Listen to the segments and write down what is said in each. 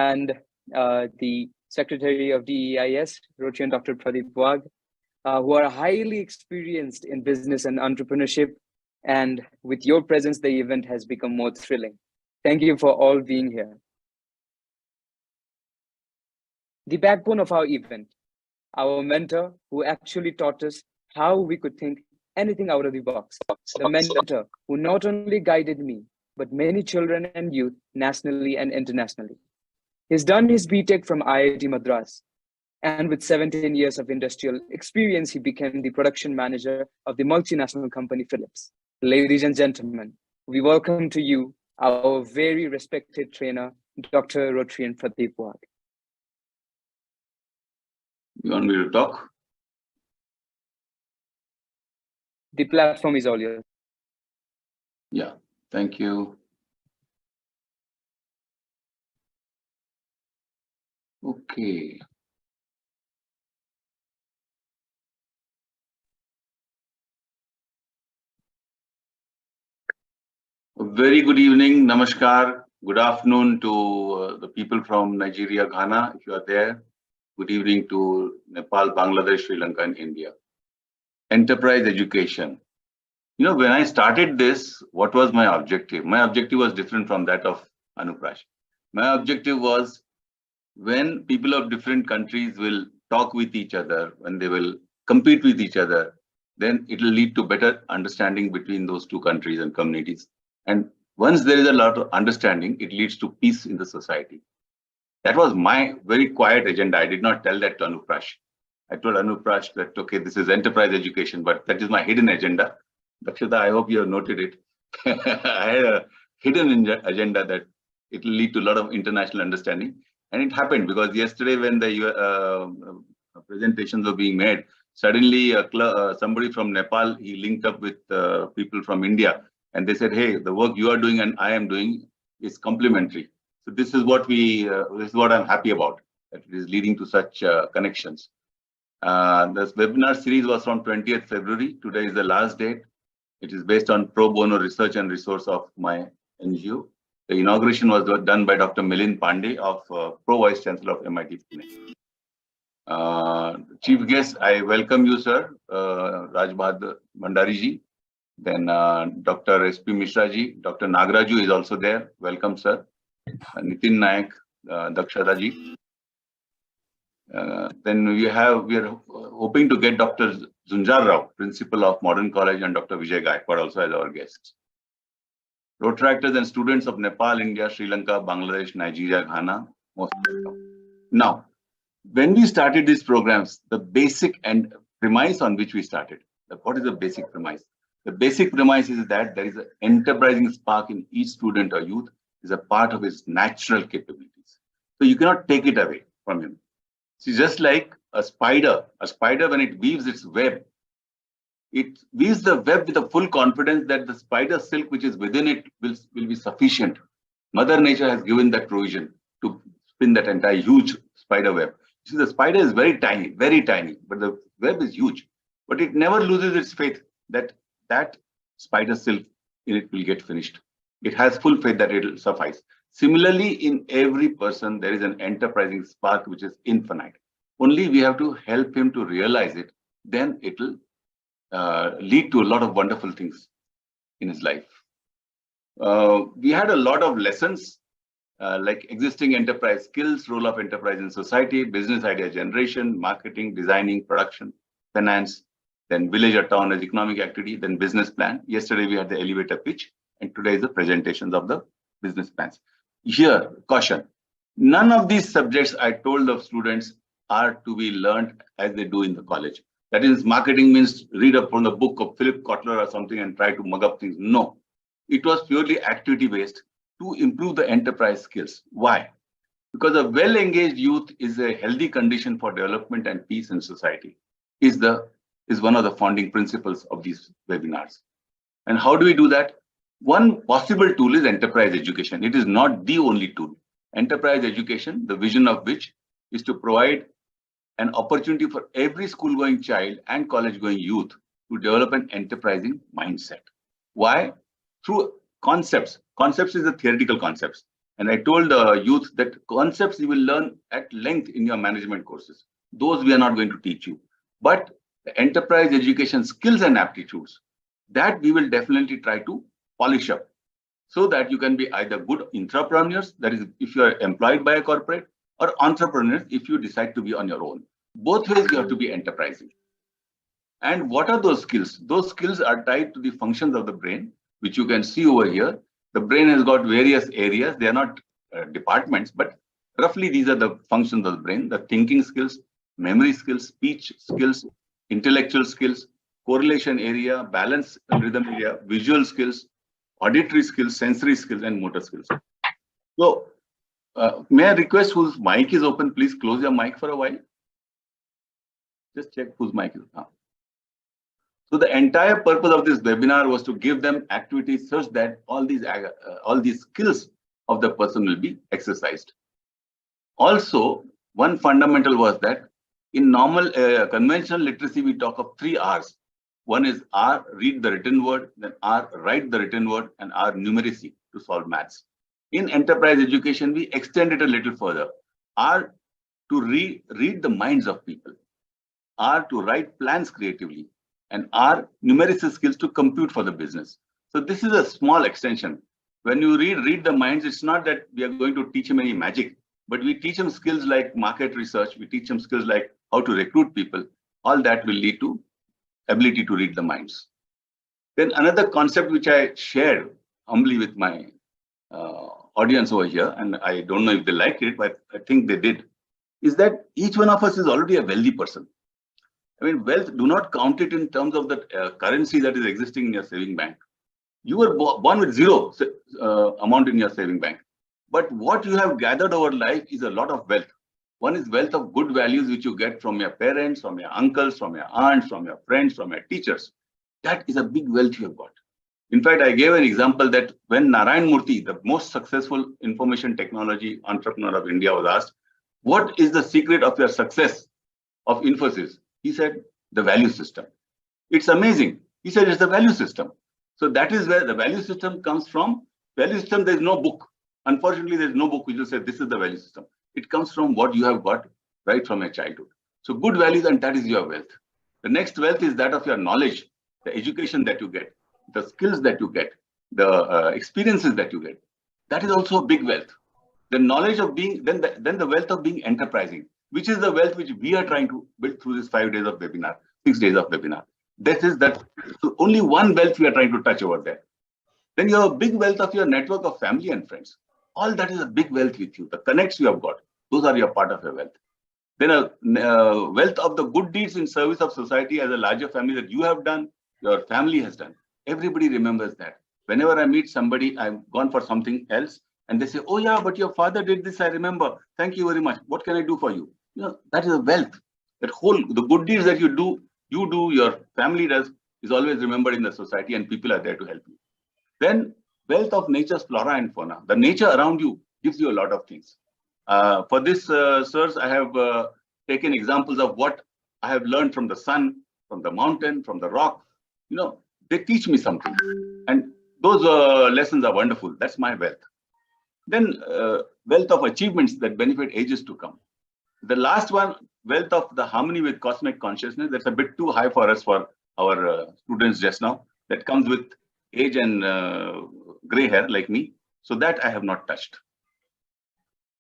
and the Secretary of DEIS, Rotary Dr. Pradeep Wagh, who are highly experienced in business and entrepreneurship. And with your presence, the event has become more thrilling. Thank you for all being here. The backbone of our event, our mentor who actually taught us how we could think anything out of the box. The mentor who not only guided me, but many children and youth nationally and internationally. He's done his BTech from IIT Madras, and with 17 years of industrial experience, he became the production manager of the multinational company Philips. Ladies and gentlemen, we welcome to you our very respected trainer, Dr. Rotary Pradeep Wagh. You want me to talk? The platform is all yours. Yeah, thank you. Okay. A very good evening, namaskar, good afternoon to the people from Nigeria, Ghana, if you are there. Good evening to Nepal, Bangladesh, Sri Lanka, and India. Enterprise education. You know, when I started this, what was my objective? My objective was different from that of Anuprash. My objective was when people of different countries will talk with each other, when they will compete with each other, then it will lead to better understanding between those two countries and communities. And once there is a lot of understanding, it leads to peace in the society. That was my very quiet agenda. I did not tell that to Anuprash. I told Anuprash that, okay, this is enterprise education, but that is my hidden agenda. Dakshita, I hope you have noted it. I had a hidden agenda that it will lead to a lot of international understanding. And it happened because yesterday when the presentations were being made, suddenly somebody from Nepal, he linked up with people from India. And they said, hey, the work you are doing and I am doing is complementary. So this is what this is what I'm happy about, that it is leading to such connections. This webinar series was from 20th February. Today is the last date. It is based on pro bono research and resource of my NGO. The inauguration was done by Dr. Milind Pandey of Pro Vice Chancellor of MIT Pune. Chief guest, I welcome you, sir, Raj Bahadur Bhandari ji. Then Dr. SP Mishra ji, Dr. Nagraju is also there. Welcome, sir. Nitin Nayak, Dakshata ji. Then we are hoping to get Dr. Zunjar Rao, Principal of Modern College, and Dr. Vijay Gaikwad also as our guests. Protractors and students of Nepal, India, Sri Lanka, Bangladesh, Nigeria, Ghana, most welcome. Now, when we started these programs, the basic and premise on which we started, what is the basic premise? The basic premise is that there is an enterprising spark in each student or youth is a part of his natural capabilities. So you cannot take it away from him. See, just like a spider when it weaves its web, it weaves the web with the full confidence that the spider silk which is within it will be sufficient. Mother Nature has given that provision to spin that entire huge spider web. You see, the spider is very tiny, but the web is huge. But it never loses its faith that that spider silk in it will get finished. It has full faith that it will suffice. Similarly, in every person, there is an enterprising spark which is infinite. Only we have to help him to realize it. Then it will lead to a lot of wonderful things in his life. We had a lot of lessons like existing enterprise skills, role of enterprise in society, business idea generation, marketing, designing, production, finance, then village or town as economic activity, then business plan. Yesterday we had the elevator pitch, and today is the presentations of the business plans. Here, caution, none of these subjects I told the students are to be learned as they do in the college. That is, marketing means read up from the book of Philip Kotler or something and try to mug up things. No, it was purely activity based to improve the enterprise skills. Why? Because a well-engaged youth is a healthy condition for development and peace in society, is one of the founding principles of these webinars. And how do we do that? One possible tool is enterprise education. It is not the only tool. Enterprise education, the vision of which is to provide an opportunity for every school-going child and college-going youth to develop an enterprising mindset. Why? Through concepts. Concepts is the theoretical concepts. And I told the youth that concepts you will learn at length in your management courses. Those we are not going to teach you. But the enterprise education skills and aptitudes, that we will definitely try to polish up so that you can be either good entrepreneurs, that is, if you are employed by a corporate, or entrepreneurs if you decide to be on your own. Both ways you have to be enterprising. And what are those skills? Those skills are tied to the functions of the brain, which you can see over here. The brain has got various areas. They are not departments, but roughly these are the functions of the brain: the thinking skills, memory skills, speech skills, intellectual skills, correlation area, balance and rhythm area, visual skills, auditory skills, sensory skills, and motor skills. So, may I request whose mic is open, please close your mic for a while. Just check whose mic is on. So the entire purpose of this webinar was to give them activities such that all these skills of the person will be exercised. Also, one fundamental was that in normal conventional literacy, we talk of 3 R's. One is R, read the written word, then R, write the written word, and R, numeracy to solve maths. In enterprise education, we extend it a little further. R, to read the minds of people. R, to write plans creatively. And R, numeracy skills to compute for the business. So this is a small extension. When you read the minds, it's not that we are going to teach him any magic, but we teach him skills like market research. We teach him skills like how to recruit people. All that will lead to ability to read the minds. Then another concept which I shared humbly with my audience over here, and I don't know if they like it, but I think they did, is that each one of us is already a wealthy person. I mean, wealth, do not count it in terms of the currency that is existing in your saving bank. You were born with zero amount in your saving bank. But what you have gathered over life is a lot of wealth. One is wealth of good values which you get from your parents, from your uncles, from your aunts, from your friends, from your teachers. That is a big wealth you have got. In fact, I gave an example that when Narayan Murthy, the most successful information technology entrepreneur of India, was asked, what is the secret of your success of Infosys? He said, the value system. It's amazing. He said, it's the value system. So that is where the value system comes from. Value system, there is no book. Unfortunately, there is no book which will say this is the value system. It comes from what you have got right from your childhood. So good values, and that is your wealth. The next wealth is that of your knowledge, the education that you get, the skills that you get, the experiences that you get. That is also a big wealth. The knowledge of being, then the wealth of being enterprising, which is the wealth which we are trying to build through this 5 days of webinar, 6 days of webinar. This is that, so only one wealth we are trying to touch over there. Then you have a big wealth of your network of family and friends. All that is a big wealth with you. The connects you have got, those are your part of your wealth. Then a wealth of the good deeds in service of society as a larger family that you have done, your family has done. Everybody remembers that. Whenever I meet somebody, I've gone for something else, and they say, oh yeah, but your father did this, I remember. Thank you very much. What can I do for you? You know, that is a wealth. That whole, the good deeds that you do, your family does, is always remembered in the society, and people are there to help you. Then wealth of nature's flora and fauna. The nature around you gives you a lot of things. For this, sirs, I have taken examples of what I have learned from the sun, from the mountain, from the rock. You know, they teach me something. And those lessons are wonderful. That's my wealth. Then wealth of achievements that benefit ages to come. The last one, wealth of the harmony with cosmic consciousness. That's a bit too high for us, for our students just now. That comes with age and gray hair like me. So that I have not touched.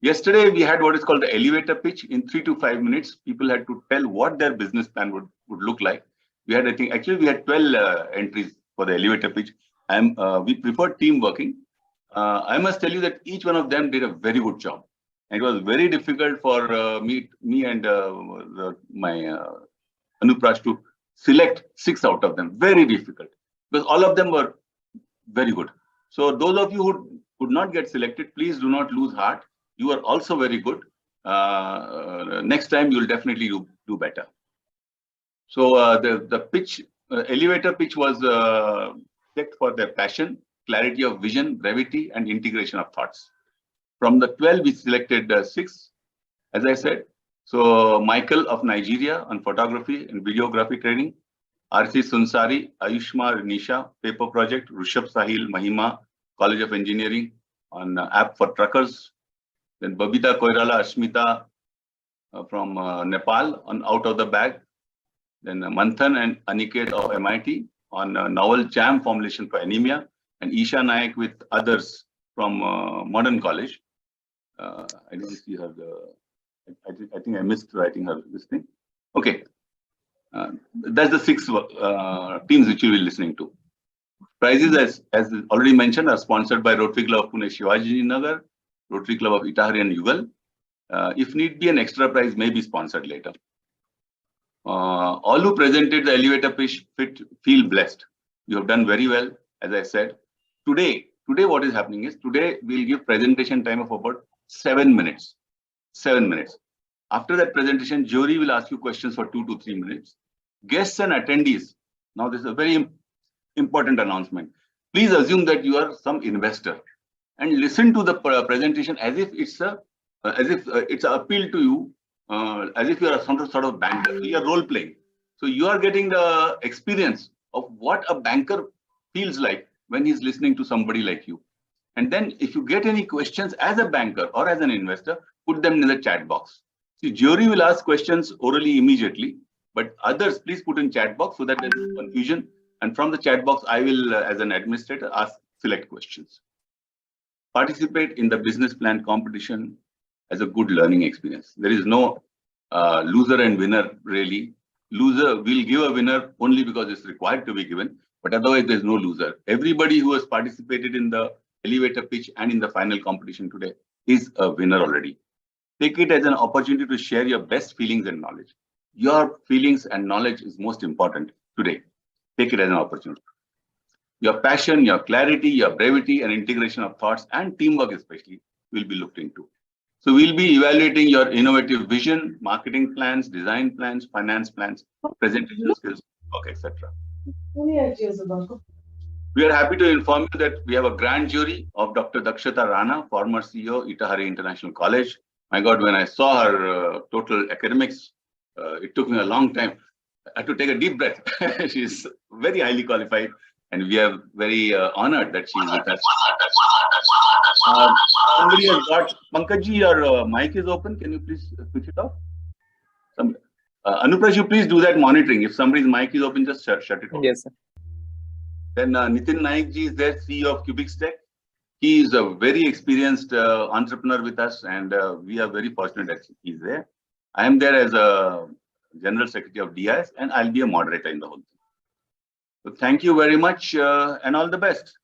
Yesterday, we had what is called the elevator pitch. In 3 to 5 minutes, people had to tell what their business plan would look like. We had, I think, actually, we had 12 entries for the elevator pitch. We prefer team working. I must tell you that each one of them did a very good job. And it was very difficult for me and my Anupraj to select 6 out of them. Very difficult, because all of them were very good. So those of you who could not get selected, please do not lose heart. You are also very good. Next time you will definitely do better. So the pitch, elevator pitch was checked for their passion, clarity of vision, brevity, and integration of thoughts. From the 12, we selected 6, as I said. So Michael of Nigeria on photography and videography training, RC Sunsari, Ayushma Nisha, paper project, Rushabh Sahil, Mahima, College of Engineering, on app for truckers. Then Babita Koirala Ashmita from Nepal on Out of the Bag. Then Manthan and Aniket of MIT on novel jam formulation for anemia. And Isha Nayak with others from Modern College. I don't see her. I think I missed writing her this thing. Okay. That's the 6 teams which you will be listening to. Prizes, as already mentioned, are sponsored by Rotary Club of Pune Shivaji Nagar, Rotary Club of Itahari and Yugal. If need be, an extra prize may be sponsored later. All who presented the elevator pitch feel blessed. You have done very well, as I said. Today what is happening is, today we'll give presentation time of about 7 minutes. 7 minutes. After that presentation, jury will ask you questions for 2 to 3 minutes. Guests and attendees. Now, this is a very important announcement. Please assume that you are some investor and listen to the presentation as if it's an appeal to you, as if you are some sort of banker. So you are role playing. So you are getting the experience of what a banker feels like when he's listening to somebody like you. And then if you get any questions as a banker or as an investor, put them in the chat box. See, jury will ask questions orally immediately, but others, please put in chat box so that there is confusion. And from the chat box, I will, as an administrator, select questions. Participate in the business plan competition as a good learning experience. There is no loser and winner, really. Loser, we'll give a winner only because it's required to be given, but otherwise there's no loser. Everybody who has participated in the elevator pitch and in the final competition today is a winner already. Take it as an opportunity to share your best feelings and knowledge. Your feelings and knowledge is most important today. Take it as an opportunity. Your passion, your clarity, your brevity and integration of thoughts and teamwork especially will be looked into. So we'll be evaluating your innovative vision, marketing plans, design plans, finance plans, presentation skills, etc. We are happy to inform you that we have a grand jury of Dr. Dakshata Rana, former CEO, Itahari International College. My God, when I saw her total academics, it took me a long time. I had to take a deep breath. She's very highly qualified, and we are very honored that she is with us. Somebody has got, Pankajji, your mic is open. Can you please switch it off? Anupraj, you please do that monitoring. If somebody's mic is open, just shut it off. Yes, sir. Then Nitin Naikji is there, CEO of Cubics Tech. He is a very experienced entrepreneur with us, and we are very fortunate that he's there. I am there as a General Secretary of DIS, and I'll be a moderator in the whole thing. So thank you very much, and all the best.